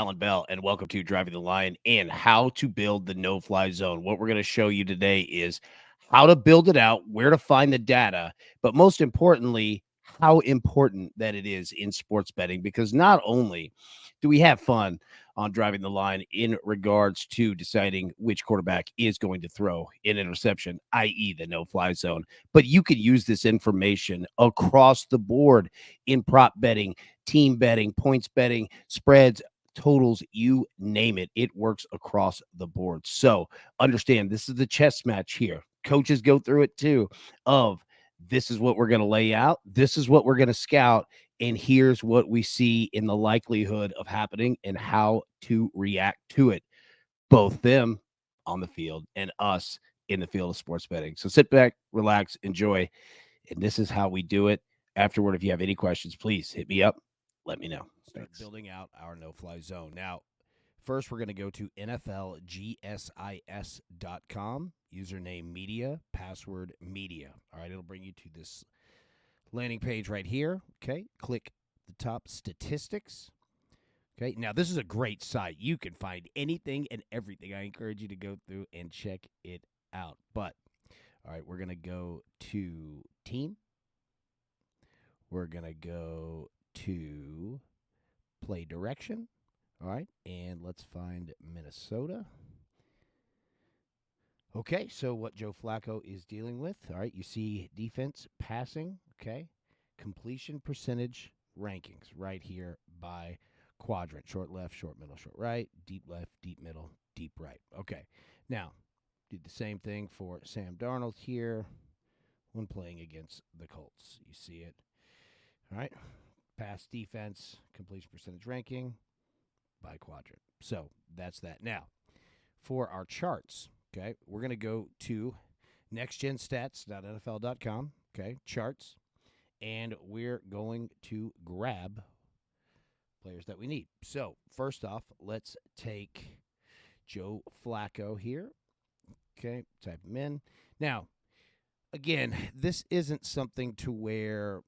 Alan Bell, and welcome to Driving the Line and how to build the no-fly zone. What we're going to show you today is how to build it out, where to find the data, but most importantly, how important that it is in sports betting, because not only do we have fun on Driving the Line in regards to deciding which quarterback is going to throw an interception, i.e. the no-fly zone, but you can use this information across the board in prop betting, team betting, points betting, spreads, totals, you name it. It works across the board. So understand this is the chess match here. Coaches go through it too of this is what we're going to lay out. This is what we're going to scout. And here's what we see in the likelihood of happening and how to react to it. Both them on the field and us in the field of sports betting. So sit back, relax, enjoy. And this is how we do it. Afterward, if you have any questions, please hit me up. Let me know. Start building out our no-fly zone. Now, first, we're going to go to NFLGSIS.com, username media, password media. All right, it'll bring you to this landing page right here. Okay, click the top statistics. Okay, now this is a great site. You can find anything and everything. I encourage you to go through and check it out. But, all right, we're going to go to team. We're going to go to play direction. All right, and let's find Minnesota. Okay, so what Joe Flacco is dealing with. All right, you see defense, passing, okay, completion percentage rankings right here by quadrant. Short left, short middle, short right, deep left, deep middle, deep right. Okay, now do the same thing for Sam Darnold here when playing against the Colts. You see it. All right, pass defense, completion percentage ranking by quadrant. So that's that. Now, for our charts, okay, we're going to go to nextgenstats.nfl.com, okay, charts, and we're going to grab players that we need. So, first off, let's take Joe Flacco here. Okay, type him in. Now, again, this isn't something to where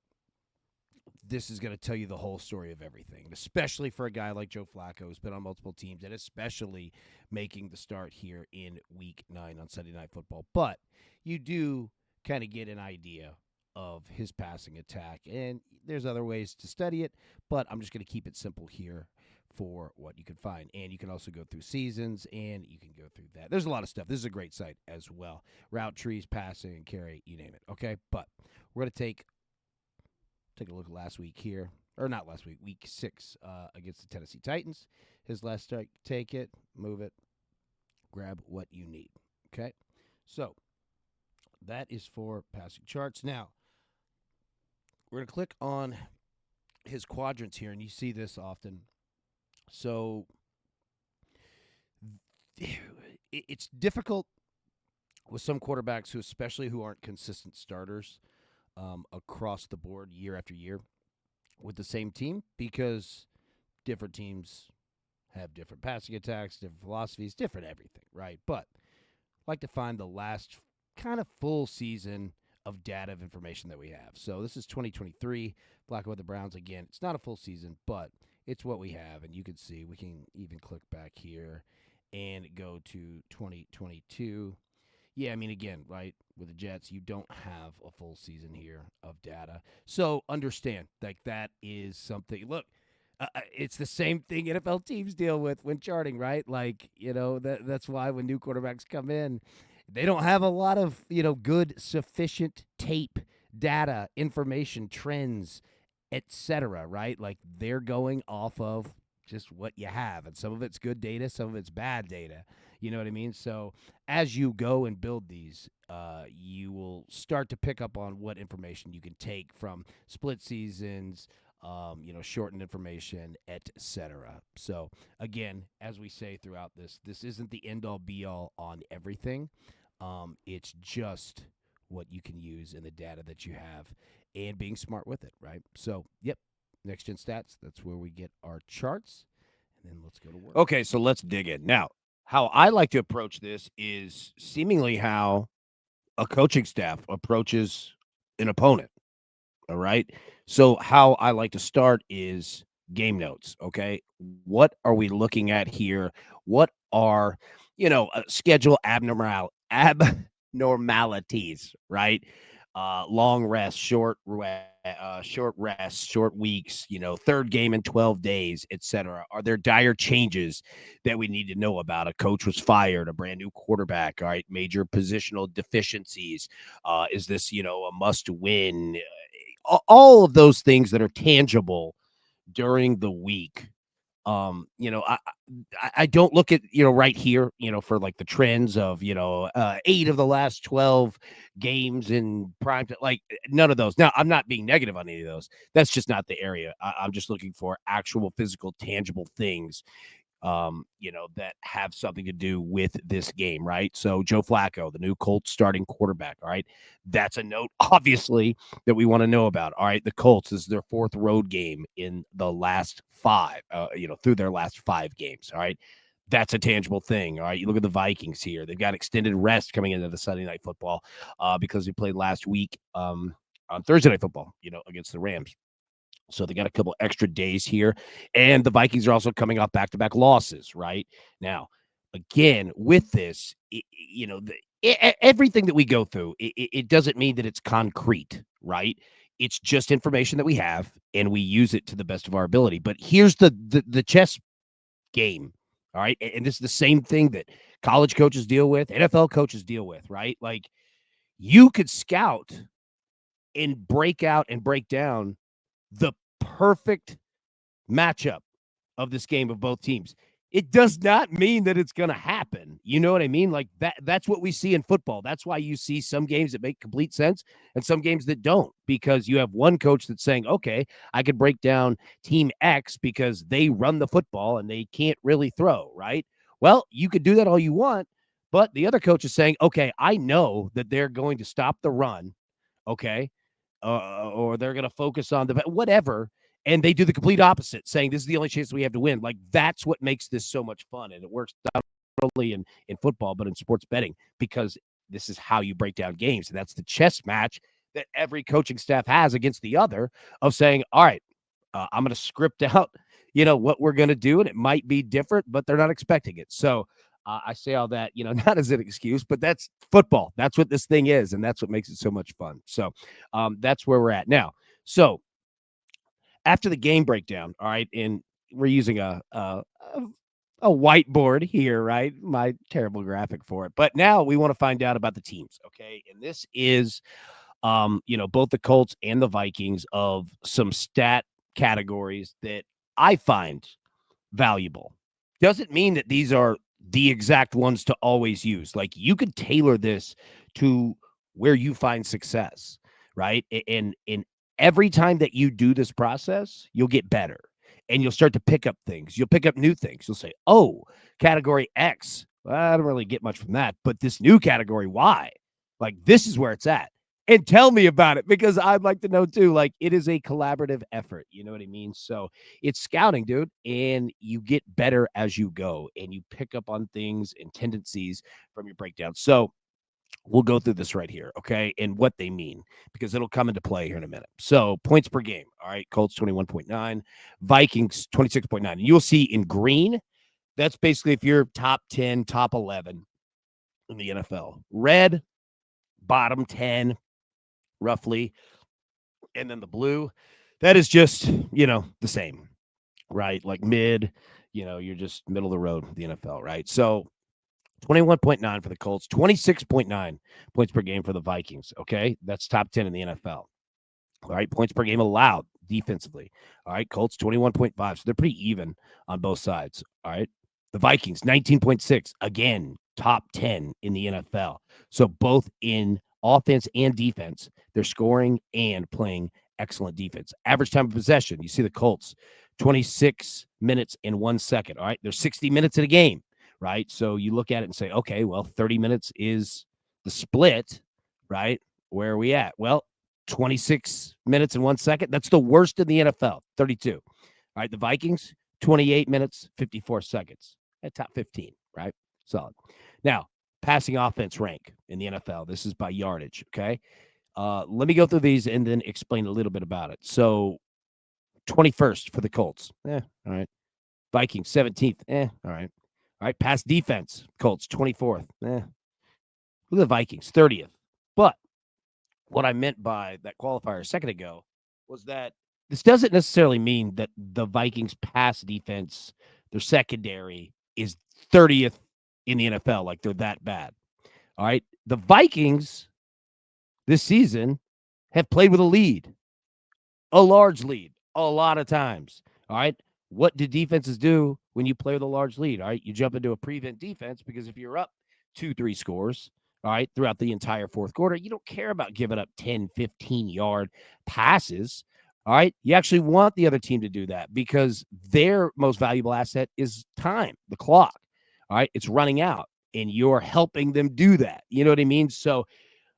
this is going to tell you the whole story of everything, especially for a guy like Joe Flacco who's been on multiple teams and especially making the start here in Week 9 on Sunday Night Football. But you do kind of get an idea of his passing attack, and there's other ways to study it, but I'm just going to keep it simple here for what you can find. And you can also go through seasons, and you can go through that. There's a lot of stuff. This is a great site as well. Route trees, passing, carry, you name it, okay? But we're going to take a look at last week here, or not last week, week 6 against the Tennessee Titans. His last start, take it, move it, grab what you need, okay? So that is for passing charts. Now, we're going to click on his quadrants here, and you see this often. So it's difficult with some quarterbacks who aren't consistent starters across the board year after year with the same team, because different teams have different passing attacks, different philosophies, different everything, right? But I like to find the last kind of full season of data of information that we have. So this is 2023, Flacco with the Browns. Again, it's not a full season, but it's what we have. And you can see, we can even click back here and go to 2022. Yeah, I mean, again, right, with the Jets, you don't have a full season here of data. So understand, like, that is something. Look, it's the same thing NFL teams deal with when charting, right? Like, that's why when new quarterbacks come in, they don't have a lot of, good, sufficient tape, data, information, trends, etc., right? Like, they're going off of just what you have. And some of it's good data, some of it's bad data. You know what I mean? So as you go and build these, you will start to pick up on what information you can take from split seasons, shortened information, etc. So again, as we say throughout this isn't the end-all be-all on everything. It's just what you can use in the data that you have and being smart with it, right? So, yep, Next Gen Stats, that's where we get our charts. And then let's go to work. Okay, so let's dig in. Now, how I like to approach this is seemingly how a coaching staff approaches an opponent. All right. So how I like to start is game notes. Okay. What are we looking at here? What are, schedule abnormalities, right? Long rest, short rest, short weeks, third game in 12 days, etc. Are there dire changes that we need to know about? A coach was fired, a brand new quarterback, all right, major positional deficiencies. Is this, a must win? All of those things that are tangible during the week. I don't look at, right here, for like the trends of, 8 of the last 12 games in prime like none of those. Now, I'm not being negative on any of those. That's just not the area. I'm just looking for actual physical, tangible things that have something to do with this game, right? So Joe Flacco, the new Colts starting quarterback, all right? That's a note, obviously, that we want to know about. All right, the Colts, this is their fourth road game in the last five, through their last 5 games, all right? That's a tangible thing. All right. You look at the Vikings here. They've got extended rest coming into the Sunday night football because they played last week on Thursday night football, against the Rams. So they got a couple extra days here. And the Vikings are also coming off back-to-back losses, right? Now, again, with this, everything that we go through, it doesn't mean that it's concrete, right? It's just information that we have, and we use it to the best of our ability. But here's the chess game, all right? And this is the same thing that college coaches deal with, NFL coaches deal with, right? Like, you could scout and break out and break down the perfect matchup of this game of both teams. It does not mean that it's going to happen. You know what I mean? Like that's what we see in football. That's why you see some games that make complete sense and some games that don't, because you have one coach that's saying, okay, I could break down team X because they run the football and they can't really throw, right? Well, you could do that all you want, but the other coach is saying, okay, I know that they're going to stop the run, okay, or they're going to focus on the whatever, and they do the complete opposite, saying this is the only chance we have to win. Like that's what makes this so much fun, and it works not only in football but in sports betting, because this is how you break down games, and that's the chess match that every coaching staff has against the other of saying, all right, I'm going to script out, what we're going to do, and it might be different, but they're not expecting it. So I say all that, not as an excuse, but that's football. That's what this thing is, and that's what makes it so much fun. So that's where we're at now. So after the game breakdown, all right, and we're using a whiteboard here, right? My terrible graphic for it. But now we want to find out about the teams, okay? And this is both the Colts and the Vikings of some stat categories that I find valuable. Doesn't mean that these are the exact ones to always use. Like you could tailor this to where you find success, right? And every time that you do this process, you'll get better and you'll start to pick up things. You'll pick up new things. You'll say, oh, category X. Well, I don't really get much from that, but this new category Y, like this is where it's at. And tell me about it, because I'd like to know too. Like it is a collaborative effort. You know what I mean? So it's scouting, dude, and you get better as you go and you pick up on things and tendencies from your breakdown. So we'll go through this right here, okay, and what they mean, because it'll come into play here in a minute. So points per game, all right, Colts 21.9, Vikings 26.9. And you'll see in green, that's basically if you're top 10, top 11 in the NFL. Red, bottom 10, roughly. And then the blue, that is just, the same, right? Like mid, you're just middle of the road with the NFL, right? So 21.9 for the Colts, 26.9 points per game for the Vikings. Okay. That's top 10 in the NFL. All right. Points per game allowed defensively. All right. Colts 21.5. So they're pretty even on both sides. All right. The Vikings 19.6. Again, top 10 in the NFL. So both in offense and defense, they're scoring and playing excellent defense. Average time of possession. You see the Colts 26 minutes and 1 second. All right. There's 60 minutes in a game. Right. So you look at it and say, okay, well, 30 minutes is the split. Right. Where are we at? Well, 26 minutes and 1 second. That's the worst in the NFL, 32. All right, the Vikings, 28 minutes, 54 seconds. At top 15, right? Solid. Now, passing offense rank in the NFL. This is by yardage, okay? Let me go through these and then explain a little bit about it. So 21st for the Colts. All right. Vikings, 17th. All right. All right. Pass defense, Colts, 24th. Look at the Vikings, 30th. But what I meant by that qualifier a second ago was that this doesn't necessarily mean that the Vikings pass defense, their secondary, is 30th in the NFL. Like they're that bad. All right. The Vikings this season have played with a lead, a large lead, a lot of times. All right. What do defenses do when you play with a large lead? All right. You jump into a prevent defense because if you're up 2-3 scores, all right, throughout the entire fourth quarter, you don't care about giving up 10, 15-yard passes. All right. You actually want the other team to do that because their most valuable asset is time, the clock. All right. It's running out and you're helping them do that. You know what I mean? So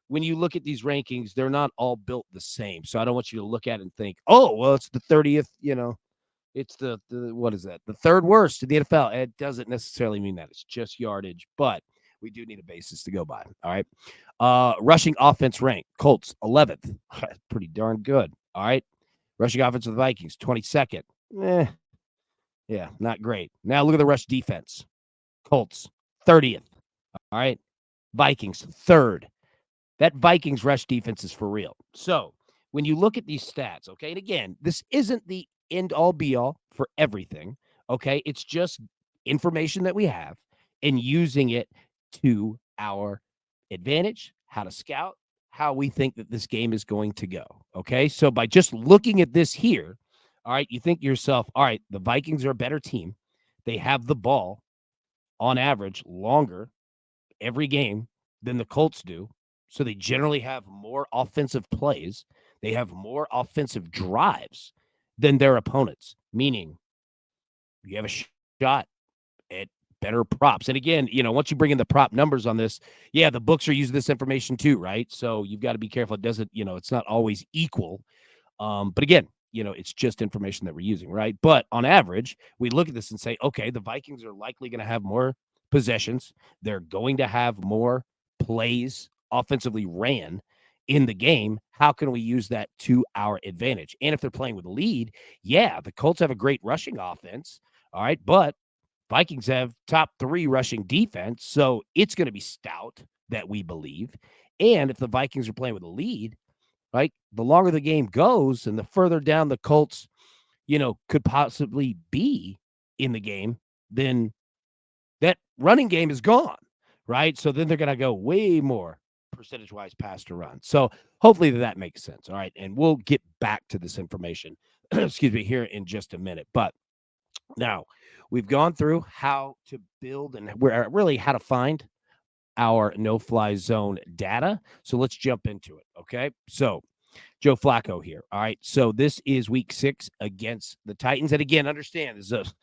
when you look at these rankings, they're not all built the same. So I don't want you to look at it and think, oh, well, it's the 30th, it's the what is that? The third worst in the NFL. It doesn't necessarily mean that. It's just yardage, but we do need a basis to go by. All right. Rushing offense rank, Colts 11th. Pretty darn good. All right. Rushing offense of the Vikings 22nd. Yeah, not great. Now look at the rush defense. Colts 30th. All right. Vikings 3rd. That Vikings rush defense is for real. So when you look at these stats, okay, and again, this isn't the end all be all for everything, okay? It's just information that we have and using it to our advantage, how to scout, how we think that this game is going to go, okay? So by just looking at this here, all right, you think to yourself, all right, the Vikings are a better team. They have the ball on average longer every game than the Colts do. So they generally have more offensive plays. They have more offensive drives than their opponents, meaning you have a shot at better props. And again, once you bring in the prop numbers on this, yeah, the books are using this information too, right? So you've got to be careful. It doesn't, it's not always equal. But again, it's just information that we're using, right? But on average, we look at this and say, okay, the Vikings are likely going to have more possessions. They're going to have more plays offensively ran in the game. How can we use that to our advantage? And if they're playing with a lead, yeah, the Colts have a great rushing offense. All right. But Vikings have top 3 rushing defense. So it's going to be stout that we believe. And if the Vikings are playing with a lead, right, the longer the game goes and the further down the Colts, could possibly be in the game, then that running game is gone, right? So then they're going to go way more percentage-wise pass to run. So hopefully that makes sense, all right? And we'll get back to this information, excuse me, here in just a minute. But now we've gone through how to build and really how to find our no-fly zone data. So let's jump into it, okay? So Joe Flacco here. All right. So this is week 6 against the Titans. And again, understand this is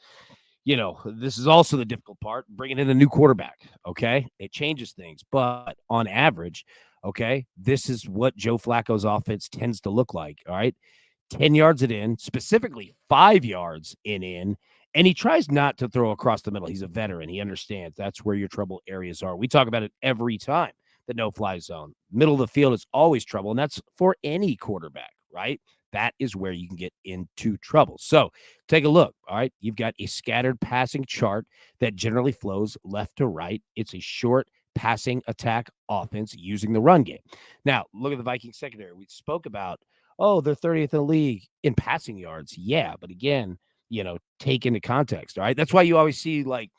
this is also the difficult part, bringing in a new quarterback. Okay. It changes things. But on average, okay, this is what Joe Flacco's offense tends to look like. All right. 10 yards it in, specifically 5 yards in. And he tries not to throw across the middle. He's a veteran. He understands that's where your trouble areas are. We talk about it every time. The no-fly zone. Middle of the field is always trouble, and that's for any quarterback, right? That is where you can get into trouble. So take a look, all right? You've got a scattered passing chart that generally flows left to right. It's a short passing attack offense using the run game. Now, look at the Vikings secondary. We spoke about, they're 30th in the league in passing yards. Yeah, but again, take into context, all right? That's why you always see, like,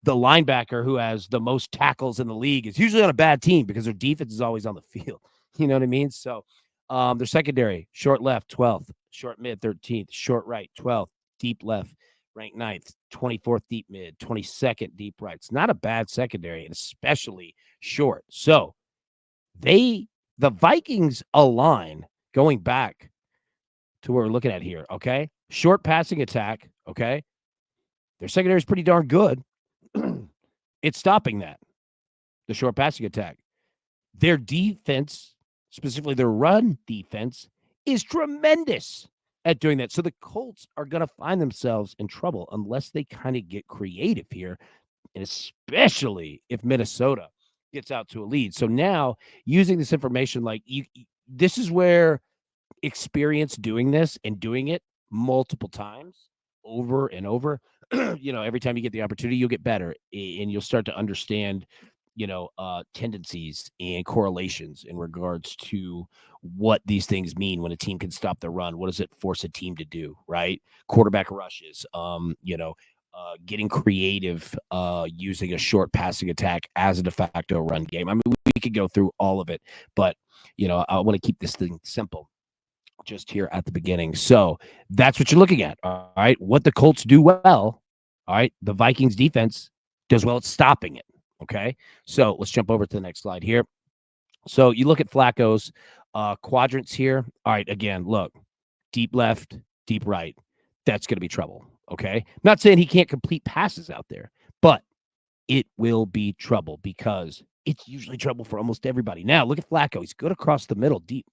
the linebacker who has the most tackles in the league is usually on a bad team because their defense is always on the field. You know what I mean? So their secondary, short left, 12th, short mid, 13th, short right, 12th, deep left, ranked 9th, 24th deep mid, 22nd deep right. It's not a bad secondary, and especially short. So the Vikings align going back to what we're looking at here, okay? Short passing attack, okay? Their secondary is pretty darn good. It's stopping that, the short passing attack. Their defense, specifically their run defense, is tremendous at doing that. So the Colts are going to find themselves in trouble unless they kind of get creative here, and especially if Minnesota gets out to a lead. So now, using this information, like this is where experience doing this and doing it multiple times over and over, every time you get the opportunity, you'll get better and you'll start to understand, tendencies and correlations in regards to what these things mean when a team can stop the run. What does it force a team to do, right? Quarterback rushes, getting creative, using a short passing attack as a de facto run game. I mean, we could go through all of it, but I want to keep this thing simple just here at the beginning. So that's what you're looking at. All right. What the Colts do well. All right. The Vikings defense does well at stopping it. Okay. So let's jump over to the next slide here. So you look at Flacco's quadrants here. All right. Again, look, deep left, deep right. That's going to be trouble. Okay. Not saying he can't complete passes out there, but it will be trouble because it's usually trouble for almost everybody. Now, look at Flacco. He's good across the middle, deep.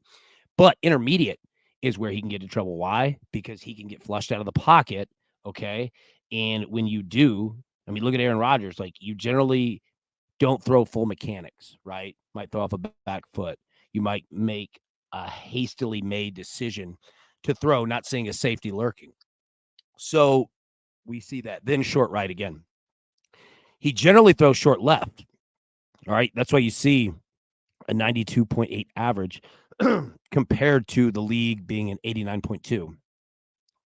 But intermediate is where he can get in trouble. Why? Because he can get flushed out of the pocket. Okay. And when you do, I mean, look at Aaron Rodgers. Like, you generally don't throw full mechanics, right? Might throw off a back foot. You might make a hastily made decision to throw, not seeing a safety lurking. So we see that. Then short right again. He generally throws short left. All right. That's why you see a 92.8 average compared to the league being an 89.2.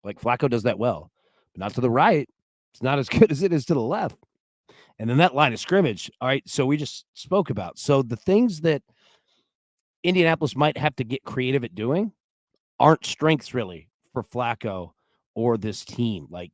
Like, Flacco does that well, but not to the right. It's not as good as it is to the left. And then that line of scrimmage. All right. So we just spoke about. So the things that Indianapolis might have to get creative at doing aren't strengths really for Flacco or this team. Like,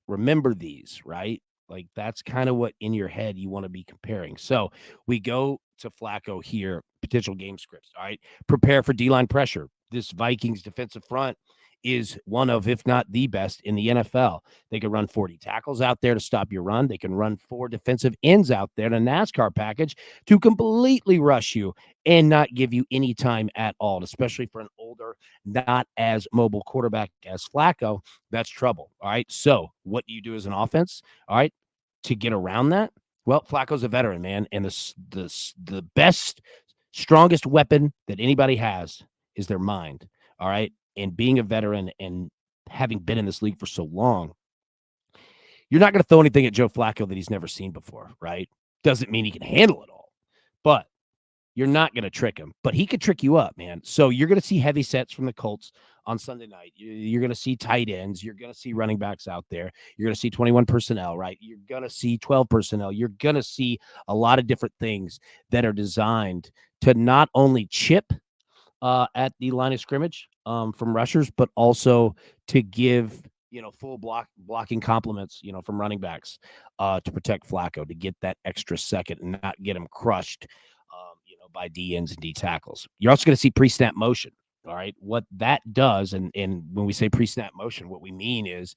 remember these, right? Like, that's kind of what in your head you want to be comparing. So we go to Flacco here, potential game scripts. All right. Prepare for D-line pressure. This Vikings defensive front is one of, if not the best in the NFL. They can run 40 tackles out there to stop your run. They can run 4 defensive ends out there in a NASCAR package to completely rush you and not give you any time at all, especially for an older, not as mobile quarterback as Flacco. That's trouble. All right. So what do you do as an offense? All right. To get around that? Well, Flacco's a veteran, man. And the best, strongest weapon that anybody has is their mind. All right. And being a veteran and having been in this league for so long, you're not going to throw anything at Joe Flacco that he's never seen before, right? Doesn't mean he can handle it all, but you're not going to trick him. But he could trick you up, man. So you're going to see heavy sets from the Colts on Sunday night. You're going to see tight ends. You're going to see running backs out there. You're going to see 21 personnel, right? You're going to see 12 personnel. You're going to see a lot of different things that are designed to not only chip at the line of scrimmage from rushers, but also to give full blocking compliments from running backs to protect Flacco, to get that extra second and not get him crushed by D ends and D tackles. You're also going to see pre-snap motion. All right, what that does, and when we say pre-snap motion, what we mean is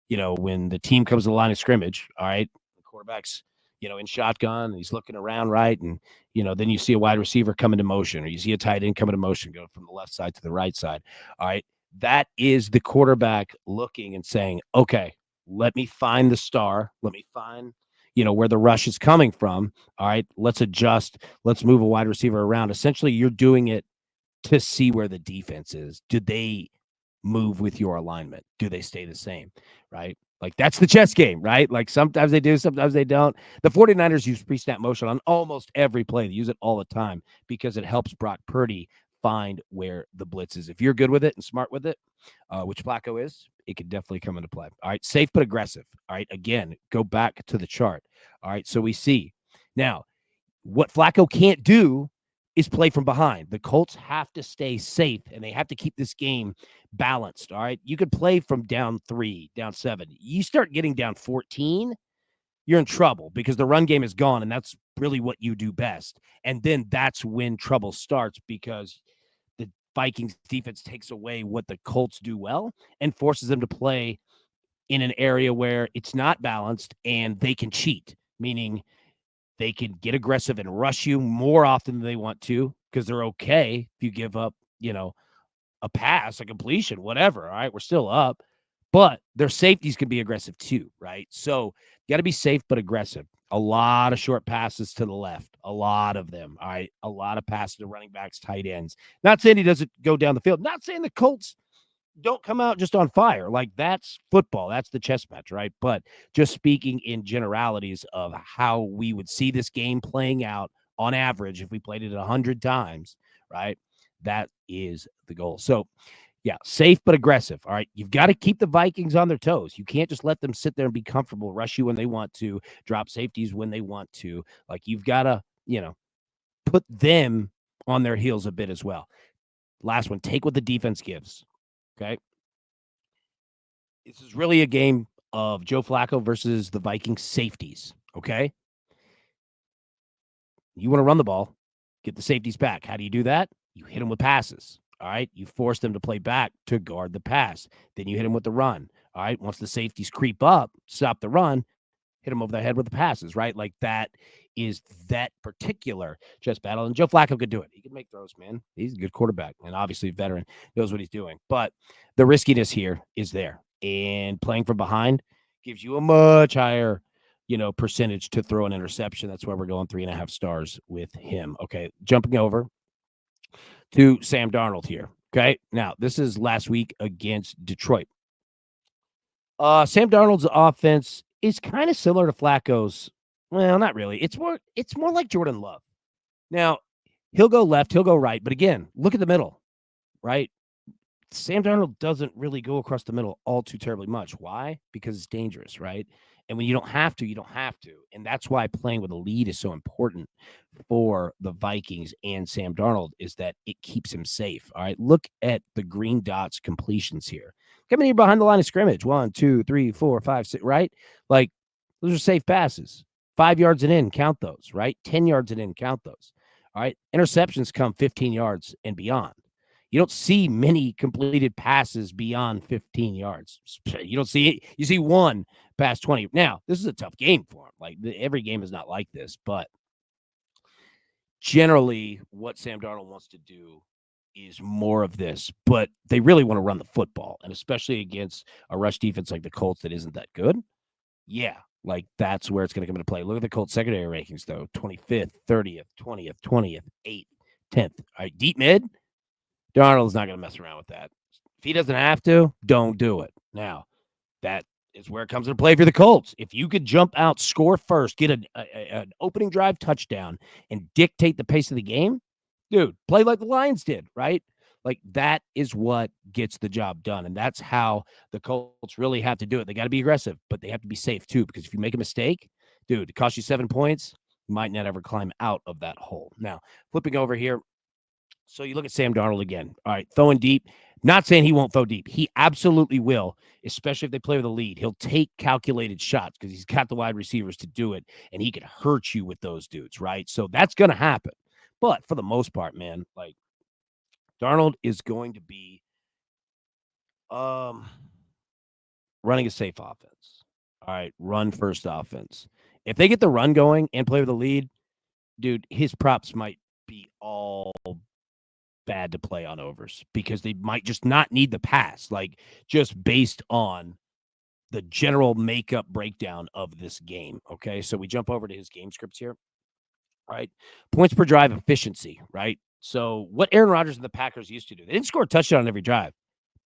when the team comes to the line of scrimmage, all right, the quarterback's in shotgun, and he's looking around, right? And, then you see a wide receiver come into motion, or you see a tight end come into motion, go from the left side to the right side. All right. That is the quarterback looking and saying, okay, let me find the star. Let me find, where the rush is coming from. All right. Let's adjust. Let's move a wide receiver around. Essentially, you're doing it to see where the defense is. Do they move with your alignment? Do they stay the same? Right. Like, that's the chess game, right? Like, sometimes they do, sometimes they don't. The 49ers use pre-snap motion on almost every play. They use it all the time because it helps Brock Purdy find where the blitz is. If you're good with it and smart with it, which Flacco is, it can definitely come into play. All right, safe but aggressive. All right, again, go back to the chart. All right, so we see. Now, what Flacco can't do is play from behind. The Colts have to stay safe, and they have to keep this game balanced, all right? You could play from down 3, down 7. You start getting down 14, you're in trouble because the run game is gone, and that's really what you do best. And then that's when trouble starts because the Vikings defense takes away what the Colts do well and forces them to play in an area where it's not balanced and they can cheat, meaning they can get aggressive and rush you more often than they want to because they're okay if you give up, a pass, a completion, whatever. All right, we're still up, but their safeties can be aggressive too, right? So you got to be safe but aggressive. A lot of short passes to the left, a lot of them. All right, a lot of passes to running backs, tight ends. Not saying he doesn't go down the field. Not saying the Colts don't come out just on fire. Like, that's football. That's the chess match, right? But just speaking in generalities of how we would see this game playing out on average if we played it 100 times, right? That is the goal. So, yeah, safe but aggressive. All right. You've got to keep the Vikings on their toes. You can't just let them sit there and be comfortable, rush you when they want to, drop safeties when they want to. Like, you've got to, put them on their heels a bit as well. Last one, take what the defense gives. Okay. This is really a game of Joe Flacco versus the Vikings safeties. Okay. You want to run the ball, get the safeties back. How do you do that? You hit them with passes. All right. You force them to play back to guard the pass. Then you hit them with the run. All right. Once the safeties creep up, stop the run, hit them over the head with the passes, right? Like, that is that particular chess battle. And Joe Flacco could do it. He could make throws, man. He's a good quarterback and obviously a veteran, knows what he's doing. But the riskiness here is there. And playing from behind gives you a much higher, percentage to throw an interception. That's why we're going 3.5 stars with him. Okay. Jumping over to Sam Darnold here. Okay. Now, this is last week against Detroit. Sam Darnold's offense is kind of similar to Flacco's. Well, not really. It's more like Jordan Love. Now, he'll go left, he'll go right, but again, look at the middle, right? Sam Darnold doesn't really go across the middle all too terribly much. Why? Because it's dangerous, right? And when you don't have to, you don't have to. And that's why playing with a lead is so important for the Vikings and Sam Darnold, is that it keeps him safe. All right. Look at the green dots completions here. Coming here behind the line of scrimmage. 1, 2, 3, 4, 5, 6, right? Like, those are safe passes. 5 yards and in, count those, right? 10 yards and in, count those. All right. Interceptions come 15 yards and beyond. You don't see many completed passes beyond 15 yards. You don't see it. You see one past 20. Now, this is a tough game for him. Like, every game is not like this, but generally what Sam Darnold wants to do is more of this, but they really want to run the football, and especially against a rush defense like the Colts that isn't that good. Yeah, like, that's where it's going to come into play. Look at the Colts secondary rankings, though. 25th, 30th, 20th, 20th, 8th, 10th. All right, deep mid. Darnold's not going to mess around with that. If he doesn't have to, don't do it. Now, that is where it comes into play for the Colts. If you could jump out, score first, get an opening drive touchdown, and dictate the pace of the game, dude, play like the Lions did, right? Like, that is what gets the job done. And that's how the Colts really have to do it. They got to be aggressive, but they have to be safe too, because if you make a mistake, dude, it costs you 7 points. You might not ever climb out of that hole. Now, flipping over here. So you look at Sam Darnold again. All right, throwing deep. Not saying he won't throw deep. He absolutely will, especially if they play with a lead. He'll take calculated shots because he's got the wide receivers to do it, and he can hurt you with those dudes, right? So that's going to happen. But for the most part, man, like, Darnold is going to be um running a safe offense. All right, run first offense. If they get the run going and play with a lead, dude, his props might be all bad to play on overs because they might just not need the pass, like, just based on the general makeup breakdown of this game. Okay. So we jump over to his game scripts here. All right. Points per drive efficiency, right? So what Aaron Rodgers and the Packers used to do, they didn't score a touchdown on every drive,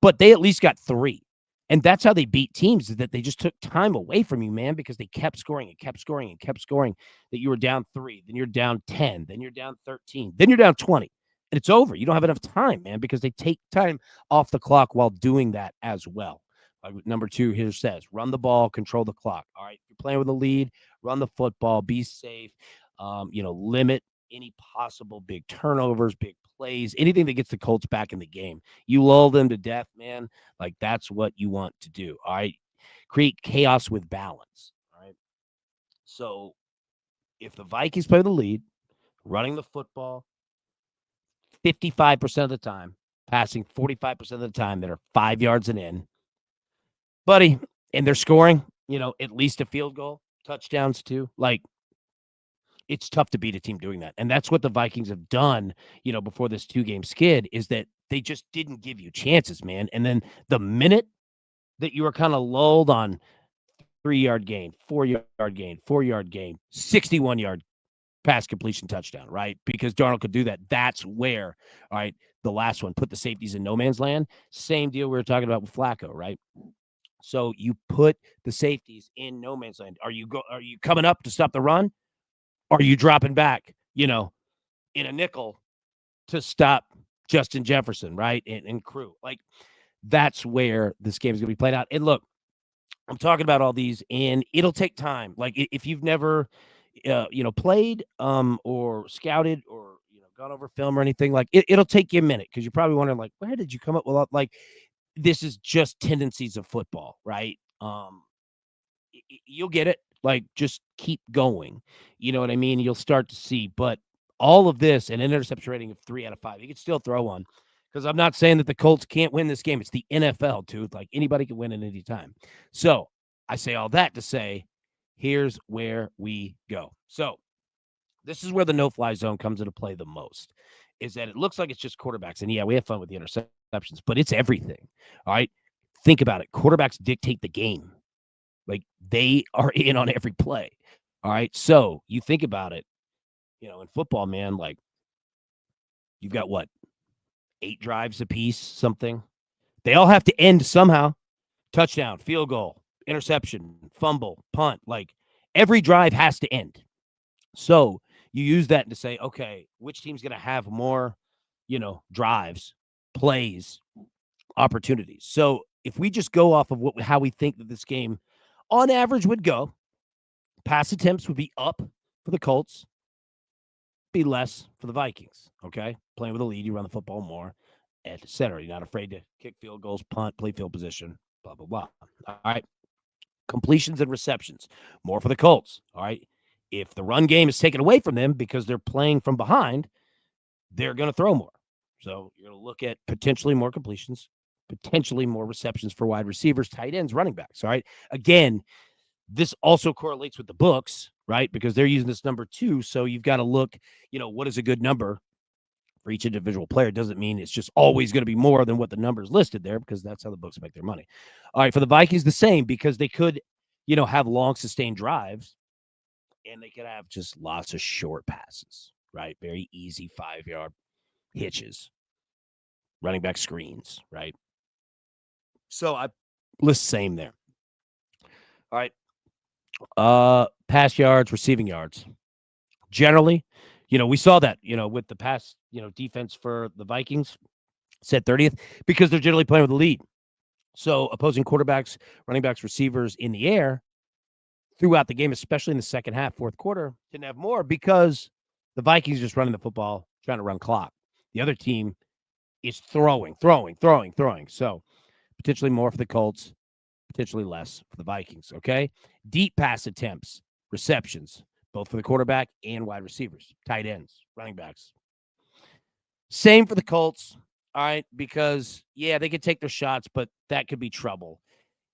but they at least got 3. And that's how they beat teams, is that they just took time away from you, man, because they kept scoring and kept scoring and kept scoring. That you were down 3, then you're down 10, then you're down 13, then you're down 20. And it's over. You don't have enough time, man, because they take time off the clock while doing that as well. Like number 2 here says, run the ball, control the clock. All right. You're playing with a lead, run the football, be safe, limit any possible big turnovers, big plays, anything that gets the Colts back in the game. You lull them to death, man. Like, that's what you want to do. All right. Create chaos with balance. All right. So if the Vikings play the lead, running the football 55% of the time, passing 45% of the time that are 5 yards and in, buddy, and they're scoring, at least a field goal, touchdowns too. Like, it's tough to beat a team doing that. And that's what the Vikings have done, before this 2-game skid, is that they just didn't give you chances, man. And then the minute that you were kind of lulled on 3-yard gain, 4-yard gain, 4-yard gain, 61-yard pass completion touchdown, right? Because Darnold could do that. That's where, all right, the last one, put the safeties in no man's land. Same deal we were talking about with Flacco, right? So you put the safeties in no man's land. Are you coming up to stop the run? Or are you dropping back, in a nickel to stop Justin Jefferson, right? And crew. Like that's where this game is going to be played out. And look, I'm talking about all these, and it'll take time. Like if you've never, played or scouted or gone over film or anything, like it'll take you a minute because you're probably wondering like, where did you come up with all, like this is just tendencies of football, right? You'll get it. Like just keep going. You know what I mean? You'll start to see, but all of this an interception rating of 3 out of 5. You can still throw one because I'm not saying that the Colts can't win this game. It's the NFL, dude. Like anybody can win at any time. So I say all that to say, here's where we go. So this is where the no-fly zone comes into play the most. Is that it looks like it's just quarterbacks, and yeah, we have fun with the interceptions, but it's everything. All right, think about it. Quarterbacks dictate the game. Like they are in on every play. All right. So you think about it, in football, man, like you've got what, 8 drives apiece, something. They all have to end somehow. Touchdown, field goal, interception, fumble, punt. Like every drive has to end. So you use that to say, okay, which team's going to have more, drives, plays, opportunities. So if we just go off of how we think that this game on average would go, pass attempts would be up for the Colts, be less for the Vikings. Okay. Playing with a lead, you run the football more, et cetera. You're not afraid to kick field goals, punt, play field position, blah, blah, blah. All right. Completions and receptions, more for the Colts. All right. If the run game is taken away from them because they're playing from behind, they're going to throw more. So you're going to look at potentially more completions, potentially more receptions for wide receivers, tight ends, running backs. All right. Again, this also correlates with the books, right? Because they're using this number 2. So you've got to look, what is a good number for each individual player. Doesn't mean it's just always going to be more than what the numbers listed there because that's how the books make their money. All right. For the Vikings, the same because they could, have long sustained drives and they could have just lots of short passes, right? Very easy 5-yard hitches, running back screens, right? So I list same there. All right. Pass yards, receiving yards. Generally, we saw that, with the pass, defense for the Vikings set 30th because they're generally playing with the lead. So opposing quarterbacks, running backs, receivers in the air throughout the game, especially in the second half, fourth quarter, didn't have more because the Vikings just running the football, trying to run clock. The other team is throwing. So potentially more for the Colts, potentially less for the Vikings, okay? Deep pass attempts, receptions, both for the quarterback and wide receivers, tight ends, running backs. Same for the Colts, all right, because, yeah, they could take their shots, but that could be trouble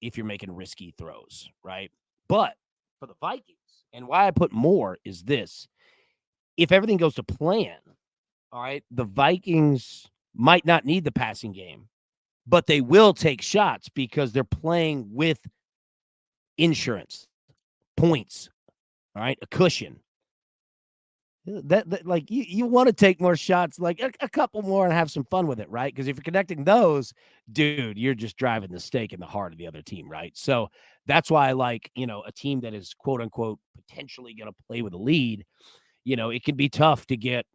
if you're making risky throws, right? But for the Vikings, and why I put more is this. If everything goes to plan, all right, the Vikings might not need the passing game, but they will take shots because they're playing with insurance, points, all right, a cushion. That like you want to take more shots, like a couple more and have some fun with it, right? Because if you're connecting those, dude, you're just driving the stake in the heart of the other team, right? So that's why I like, a team that is quote unquote potentially going to play with a lead. It can be tough to get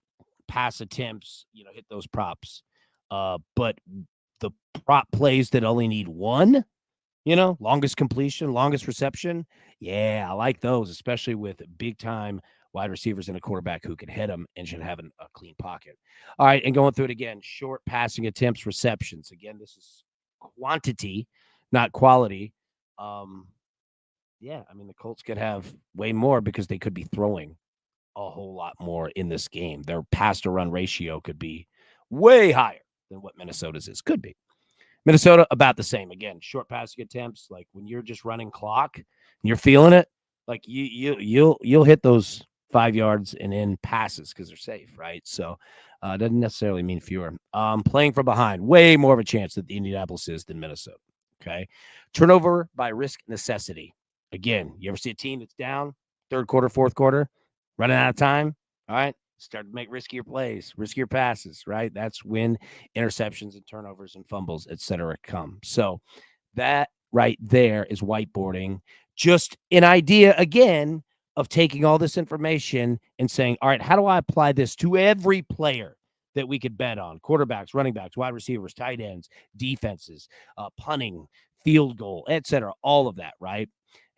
pass attempts, hit those props. But the prop plays that only need one, longest completion, longest reception. Yeah, I like those, especially with big time wide receivers and a quarterback who can hit them and should have a clean pocket. All right, and going through it again, short passing attempts, receptions. Again, this is quantity, not quality. Um, yeah, I mean, the Colts could have way more because they could be throwing a whole lot more in this game. Their pass to run ratio could be way higher than what Minnesota's is. Could be. Minnesota about the same. Again, short passing attempts. Like when you're just running clock and you're feeling it, like you'll hit those 5 yards and in passes because they're safe, right? So it doesn't necessarily mean fewer. Playing from behind, way more of a chance that the Indianapolis is than Minnesota. Okay, turnover by risk necessity. Again, you ever see a team that's down third quarter, fourth quarter, running out of time? All right. Start to make riskier plays, riskier passes, right? That's when interceptions and turnovers and fumbles, et cetera, come. So that right there is whiteboarding. Just an idea, again, of taking all this information and saying, all right, how do I apply this to every player that we could bet on? Quarterbacks, running backs, wide receivers, tight ends, defenses, punting, field goal, et cetera, all of that, right?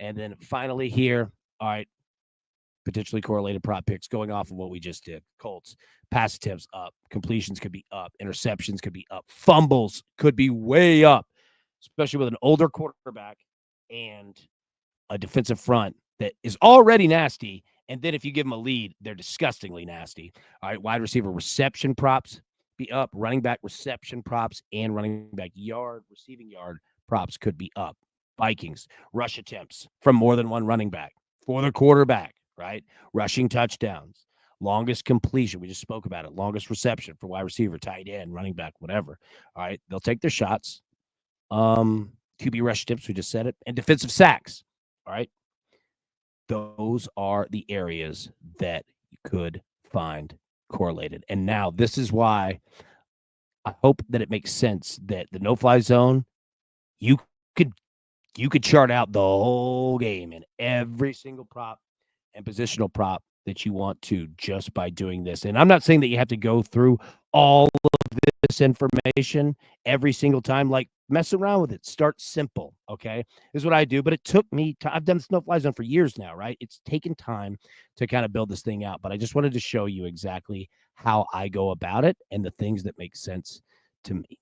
And then finally here, all right, potentially correlated prop picks going off of what we just did. Colts, pass attempts up, completions could be up, interceptions could be up, fumbles could be way up, especially with an older quarterback and a defensive front that is already nasty. And then if you give them a lead, they're disgustingly nasty. All right, wide receiver reception props be up, running back reception props and running back receiving yard props could be up. Vikings, rush attempts from more than one running back for the quarterback, right? Rushing touchdowns, longest completion. We just spoke about it. Longest reception for wide receiver, tight end, running back, whatever. All right, they'll take their shots. QB rush tips, we just said it, and defensive sacks. All right. Those are the areas that you could find correlated. And now this is why I hope that it makes sense that the no-fly zone, you could you could chart out the whole game and every single prop and positional prop that you want to just by doing this. And I'm not saying that you have to go through all of this information every single time. Like, mess around with it. Start simple. Okay. This is what I do. But it took me I've done Snow Fly Zone for years now, right? It's taken time to kind of build this thing out. But I just wanted to show you exactly how I go about it and the things that make sense to me.